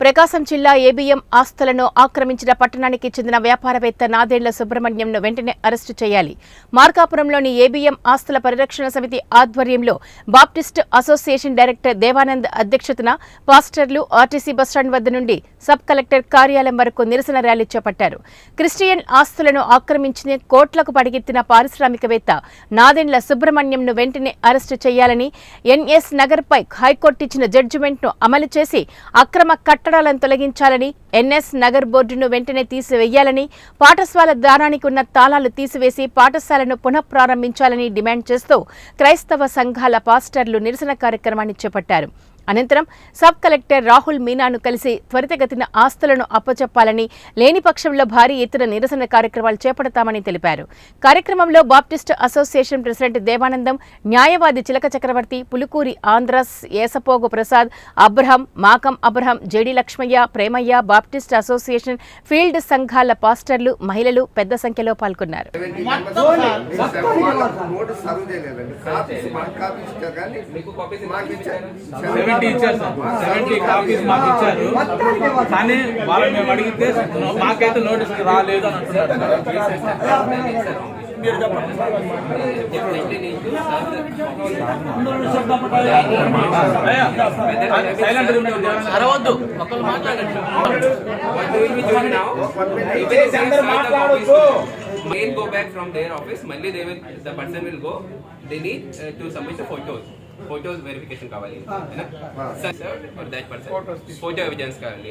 ప్రకాశం జిల్లా ఏబీఎం ఆస్తులను ఆక్రమించిన పట్టణానికి చెందిన వ్యాపారవేత్త నాదెండ్ల సుబ్రహ్మణ్యంను వెంటనే అరెస్టు చేయాలి. మార్కాపురంలోని ఏబీఎం ఆస్తుల పరిరక్షణ సమితి ఆధ్వర్యంలో బాప్టిస్ట్ అసోసియేషన్ డైరెక్టర్ దేవానంద్ అధ్యక్షతన పాస్టర్లు ఆర్టీసీ బస్టాండ్ వద్ద నుండి సబ్ కలెక్టర్ కార్యాలయం వరకు నిరసన ర్యాలీ చేపట్టారు. క్రిస్టియన్ ఆస్తులను ఆక్రమించి కోట్లకు పడిగెత్తిన పారిశ్రామికవేత్త నాదెండ్ల సుబ్రహ్మణ్యంను వెంటనే అరెస్టు చేయాలని, ఎన్ఎస్ నగర్పై హైకోర్టు ఇచ్చిన జడ్జిమెంట్ను అమలు చేసి అక్రమ కట్టడాలను తొలగించాలని, ఎన్ఎస్ నగర్ బోర్డును వెంటనే తీసివేయాలని, పాఠశాల ద్వారానికి ఉన్న తాళాలు తీసివేసి పాఠశాలను పునఃప్రారంభించాలని డిమాండ్ చేస్తూ క్రైస్తవ సంఘాల పాస్టర్లు నిరసన కార్యక్రమాన్ని చేపట్టారు. అనంతరం సబ్ కలెక్టర్ రాహుల్ మీనాను కలిసి త్వరితగతిన ఆస్తులను అప్పచెప్పాలని, లేని పక్షంలో భారీ ఎత్తున నిరసన కార్యక్రమాలు చేపడతామని తెలిపారు. కార్యక్రమంలో బాప్టిస్ట్ అసోసియేషన్ ప్రెసిడెంట్ దేవానందం, న్యాయవాది Chilaka Chakravarthi, Pulukuri Andrews, Esapogu Prasad, Abraham, Makam Abraham, JD Lakshmaiah, Premaiah, Baptist association field సంఘాల పాస్టర్లు, మహిళలు పెద్ద సంఖ్యలో పాల్గొన్నారు. ఇచ్చారు 70 కాపీస్ మాకు ఇచ్చారు. కానీ వాళ్ళు మేము అడిగితే మాకైతే నోటీస్ రాలేదు అని అంటున్నారు. అరవద్దు, ఒకళ్ళు మాట్లాడండి. They'll go back from their office. Monday the person will go. They need to submit the photos verification kavali, hai na? Sir or that person photo evidence kavali.